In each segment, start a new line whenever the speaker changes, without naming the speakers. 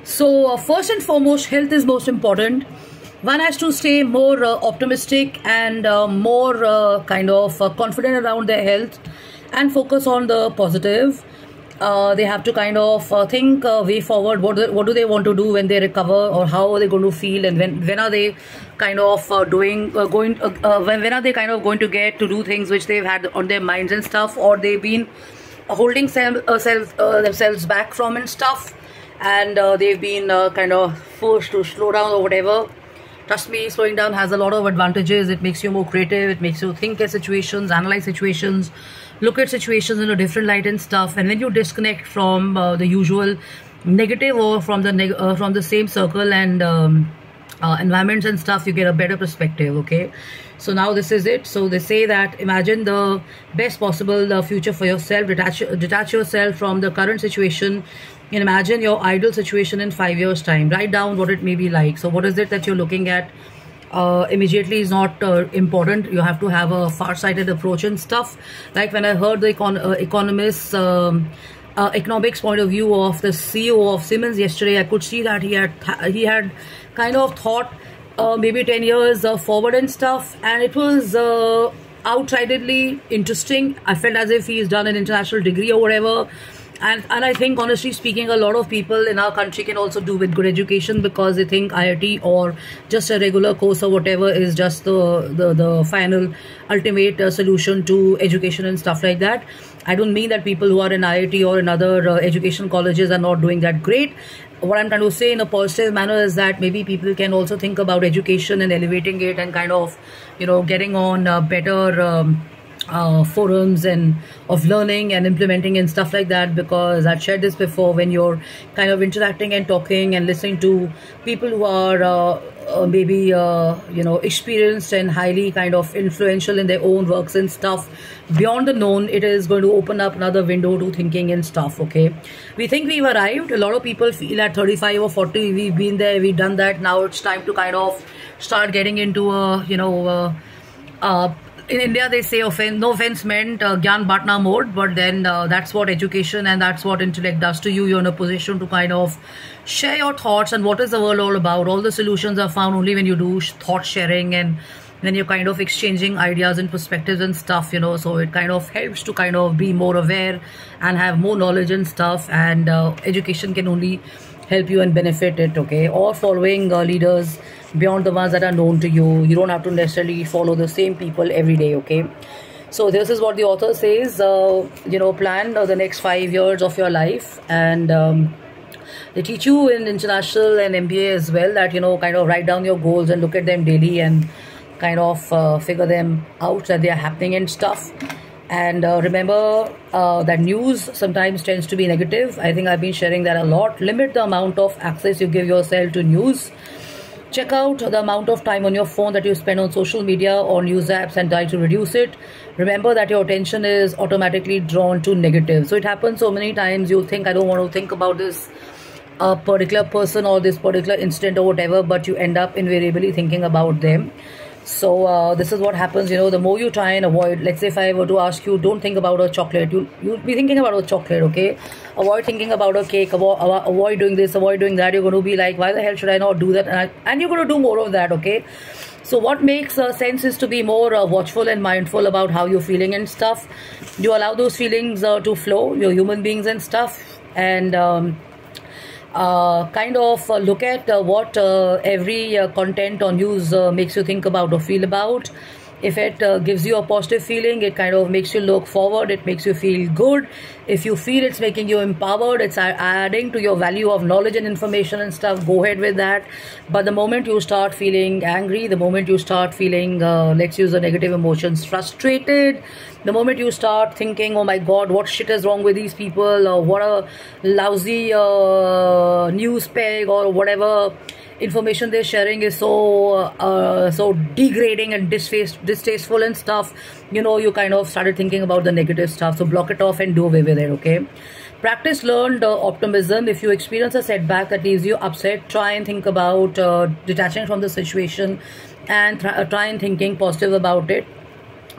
So first and foremost, health is most important. One has to stay more optimistic and more confident around their health and focus on the positive. They have to kind of think way forward. What do they want to do when they recover, or how are they going to feel, and when are they kind of when are they kind of going to get to do things which they've had on their minds and stuff, or they've been holding themselves back from and stuff, and they've been kind of forced to slow down or whatever. Trust me, slowing down has a lot of advantages. It makes you more creative. It makes you think at situations, analyze situations, look at situations in a different light and stuff. And when you disconnect from the usual negative or from the same circle and environments and stuff, you get a better perspective. Okay, so now this is it. So they say that imagine the best possible future for yourself. Detach yourself from the current situation and imagine your ideal situation in 5 years time. Write down what it may be like. So what is it that you're looking at? Immediately is not important. You have to have a far-sighted approach and stuff. Like when I heard the economist's economics point of view of the CEO of Siemens yesterday, I could see that he had kind of thought maybe 10 years forward and stuff, and it was outrightedly interesting. I felt as if he's done an international degree or whatever. And I think, honestly speaking, a lot of people in our country can also do with good education, because they think IIT or just a regular course or whatever is just the final ultimate solution to education and stuff like that. I don't mean that people who are in IIT or in other education colleges are not doing that great. What I'm trying to say in a positive manner is that maybe people can also think about education and elevating it and kind of, getting on better forums and of learning and implementing and stuff like that. Because I've shared this before, when you're kind of interacting and talking and listening to people who are maybe experienced and highly kind of influential in their own works and stuff beyond the known, it is going to open up another window to thinking and stuff. Okay, we think we've arrived. A lot of people feel at 35 or 40 we've been there, we've done that. Now it's time to kind of start getting into in India, they say no offense meant, Gyan Batna mode, but then that's what education and that's what intellect does to you. You're in a position to kind of share your thoughts and what is the world all about. All the solutions are found only when you do thought sharing and when you're kind of exchanging ideas and perspectives and stuff, so it kind of helps to kind of be more aware and have more knowledge and stuff. And education can only help you and benefit it. Okay, or following leaders beyond the ones that are known to you. You don't have to necessarily follow the same people every day. Okay, so this is what the author says. Plan the next 5 years of your life, and they teach you in international and MBA as well that kind of write down your goals and look at them daily and kind of figure them out that they are happening and stuff. And remember that news sometimes tends to be negative. I think I've been sharing that a lot. Limit the amount of access you give yourself to news. Check out the amount of time on your phone that you spend on social media or news apps and try to reduce it. Remember that your attention is automatically drawn to negative. So it happens so many times you think, I don't want to think about this particular person or this particular incident or whatever, but you end up invariably thinking about them. So this is what happens, the more you try and avoid. Let's say if I were to ask you, don't think about a chocolate, you'll be thinking about a chocolate. Okay, avoid thinking about a cake, avoid doing this, avoid doing that. You're going to be like, why the hell should I not do that? And you're going to do more of that. Okay, so what makes sense is to be more watchful and mindful about how you're feeling and stuff. You allow those feelings to flow. You're human beings and stuff, and kind of look at what every content on news makes you think about or feel about. If it gives you a positive feeling, it kind of makes you look forward, it makes you feel good. If you feel it's making you empowered, it's adding to your value of knowledge and information and stuff, go ahead with that. But the moment you start feeling angry, the moment you start feeling, let's use the negative emotions, frustrated, the moment you start thinking, oh my god, what shit is wrong with these people, or what a lousy news peg or whatever information they're sharing is so degrading and distasteful and stuff, you kind of started thinking about the negative stuff. So block it off and do away with it. Okay, practice learned optimism. If you experience a setback that leaves you upset, try and think about detaching from the situation and try and thinking positive about it.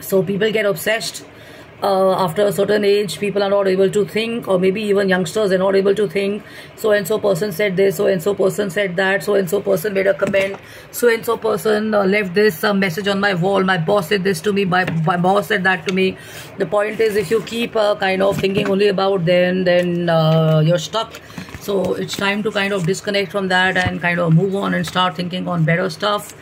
So people get obsessed after a certain age, people are not able to think, or maybe even youngsters are not able to think. So and so person said this, so and so person said that, so and so person made a comment, so and so person left this message on my wall, my boss said this to me, my boss said that to me. The point is, if you keep kind of thinking only about them, then you're stuck. So it's time to kind of disconnect from that and kind of move on and start thinking on better stuff.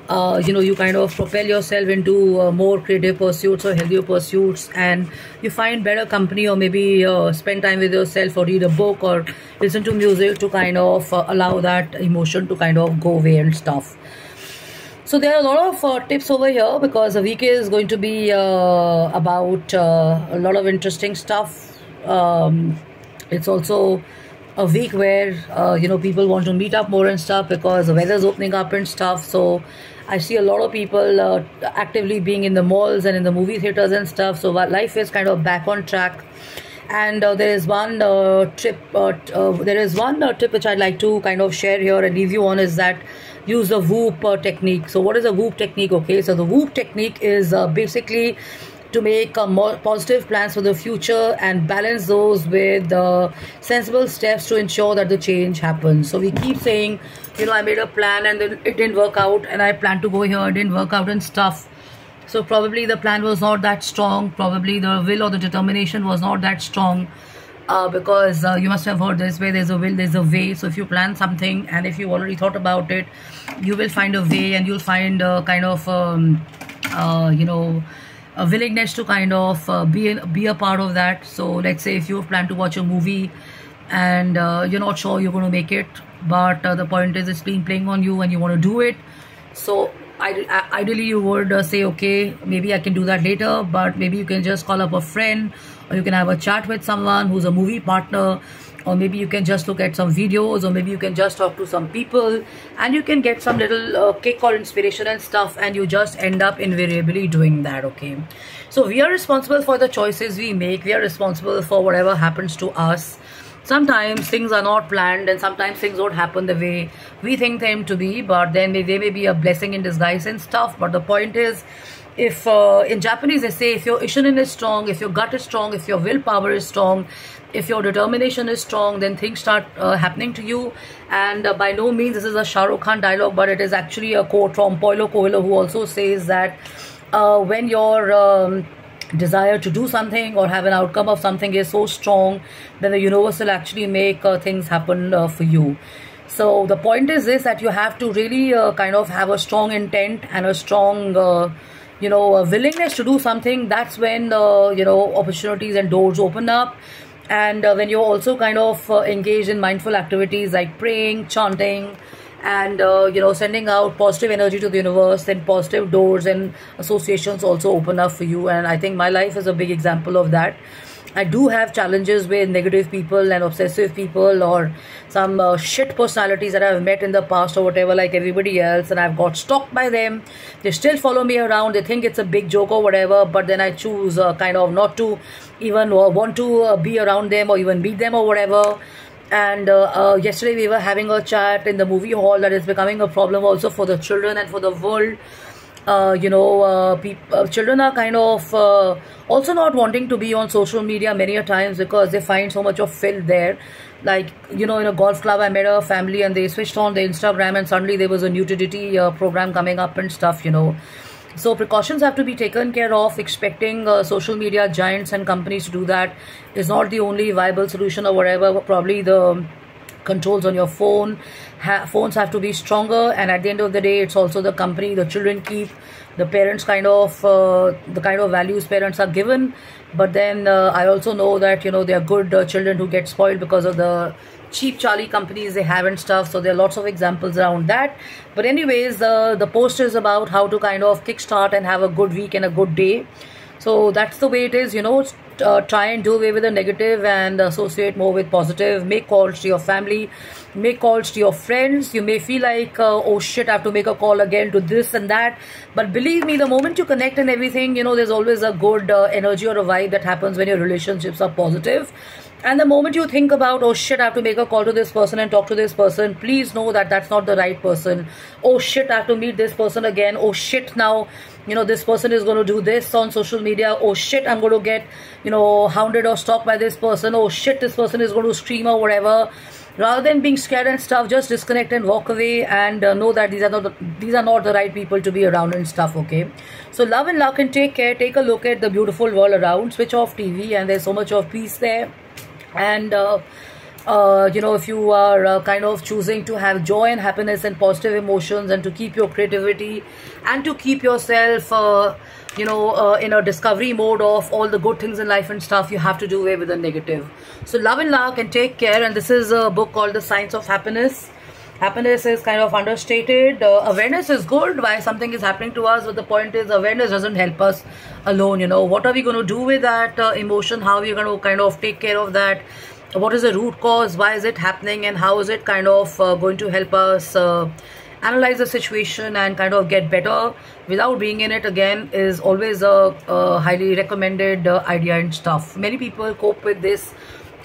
You kind of propel yourself into more creative pursuits or healthier pursuits, and you find better company, or maybe spend time with yourself, or read a book, or listen to music to kind of allow that emotion to kind of go away and stuff. So there are a lot of tips over here, because the week is going to be about a lot of interesting stuff. It's also a week where people want to meet up more and stuff, because the weather's opening up and stuff. So I see a lot of people actively being in the malls and in the movie theaters and stuff. So life is kind of back on track. And there is one tip which I'd like to kind of share here and leave you on, is that use the Whoop technique. So what is a Whoop technique? Okay, so the Whoop technique is basically to make more positive plans for the future and balance those with sensible steps to ensure that the change happens. So we keep saying, I made a plan and then it didn't work out, and I planned to go here, it didn't work out and stuff. So probably the plan was not that strong, probably the will or the determination was not that strong, because you must have heard this, where there's a will, there's a way. So if you plan something and if you already thought about it, you will find a way, and you'll find kind of a willingness to kind of be a part of that. So let's say if you plan to watch a movie and you're not sure you're going to make it, but the point is it's been playing on you and you want to do it. So ideally you would say, okay, maybe I can do that later, but maybe you can just call up a friend, or you can have a chat with someone who's a movie partner, or maybe you can just look at some videos, or maybe you can just talk to some people, and you can get some little kick or inspiration and stuff, and you just end up invariably doing that. Okay, so we are responsible for the choices we make. We are responsible for whatever happens to us. Sometimes things are not planned, and sometimes things don't happen the way we think them to be, but then they may be a blessing in disguise and stuff. But the point is, if in Japanese they say, if your Ishanin is strong, if your gut is strong, if your willpower is strong, if your determination is strong, then things start happening to you. And by no means this is a Shah Rukh Khan dialogue, but it is actually a quote from Paulo Coelho, who also says that when your desire to do something or have an outcome of something is so strong, then the universe will actually make things happen for you. So the point is this, that you have to really kind of have a strong intent and a strong a willingness to do something. That's when the opportunities and doors open up. And when you're also kind of engaged in mindful activities like praying, chanting, and sending out positive energy to the universe, then positive doors and associations also open up for you. And I think my life is a big example of that. I do have challenges with negative people and obsessive people, or some shit personalities that I've met in the past or whatever, like everybody else, and I've got stalked by them. They still follow me around. They think it's a big joke or whatever, but then I choose kind of not to even want to be around them or even meet them or whatever. And yesterday we were having a chat in the movie hall that is becoming a problem also for the children and for the world. Children are kind of also not wanting to be on social media many a times, because they find so much of filth there. Like, in a golf club I met a family, and they switched on the Instagram, and suddenly there was a nudity program coming up and stuff. So precautions have to be taken care of. Expecting social media giants and companies to do that is not the only viable solution or whatever. Probably the controls on your phone, phones have to be stronger, and at the end of the day, it's also the company the children keep, the parents kind of the kind of values parents are given. But then I also know that there are good children who get spoiled because of the cheap Charlie companies they have and stuff. So there are lots of examples around that. But anyways, the post is about how to kind of kickstart and have a good week and a good day. So that's the way it is. Try and do away with the negative and associate more with positive. Make calls to your family, make calls to your friends. You may feel like, oh shit, I have to make a call again to this and that. But believe me, the moment you connect and everything, there's always a good energy or a vibe that happens when your relationships are positive. And the moment you think about, oh shit, I have to make a call to this person and talk to this person, please know that that's not the right person. Oh shit, I have to meet this person again. Oh shit, now, this person is going to do this on social media. Oh shit, I'm going to get, hounded or stalked by this person. Oh shit, this person is going to stream or whatever. Rather than being scared and stuff, just disconnect and walk away, and know that these are not the right people to be around and stuff. Okay, so love and luck, and take care. Take a look at the beautiful world around. Switch off TV, and there's so much of peace there. And if you are kind of choosing to have joy and happiness and positive emotions, and to keep your creativity, and to keep yourself in a discovery mode of all the good things in life and stuff, you have to do away with the negative. So love and luck, and take care. And this is a book called The Science of Happiness. Happiness is kind of understated. Awareness is good why something is happening to us, but the point is awareness doesn't help us alone. What are we going to do with that emotion? How are we going to kind of take care of that? What is the root cause? Why is it happening? And how is it kind of going to help us analyze the situation and kind of get better without being in it again, is always a highly recommended idea and stuff. Many people cope with this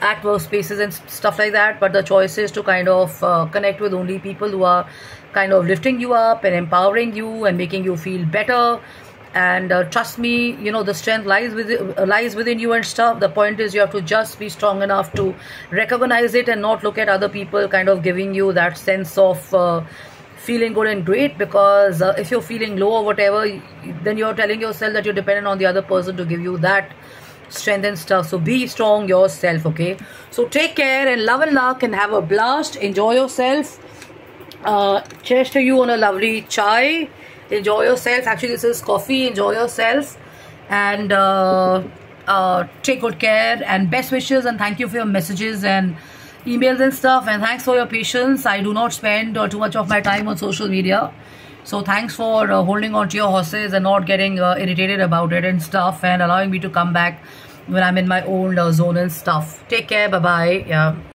at workspaces and stuff like that, but the choice is to kind of connect with only people who are kind of lifting you up and empowering you and making you feel better. And trust me, the strength lies within you and stuff. The point is you have to just be strong enough to recognize it and not look at other people kind of giving you that sense of feeling good and great, because if you're feeling low or whatever, then you're telling yourself that you're dependent on the other person to give you that strength and stuff. So be strong yourself. Okay, so take care, and love and luck, and have a blast. Enjoy yourself. Cheers to you on a lovely chai. Enjoy yourself. Actually, this is coffee. Enjoy yourself, and take good care, and best wishes, and thank you for your messages and emails and stuff, and thanks for your patience. I do not spend too much of my time on social media, so thanks for holding on to your horses and not getting irritated about it and stuff, and allowing me to come back when I'm in my own zone and stuff. Take care. Bye bye. Yeah.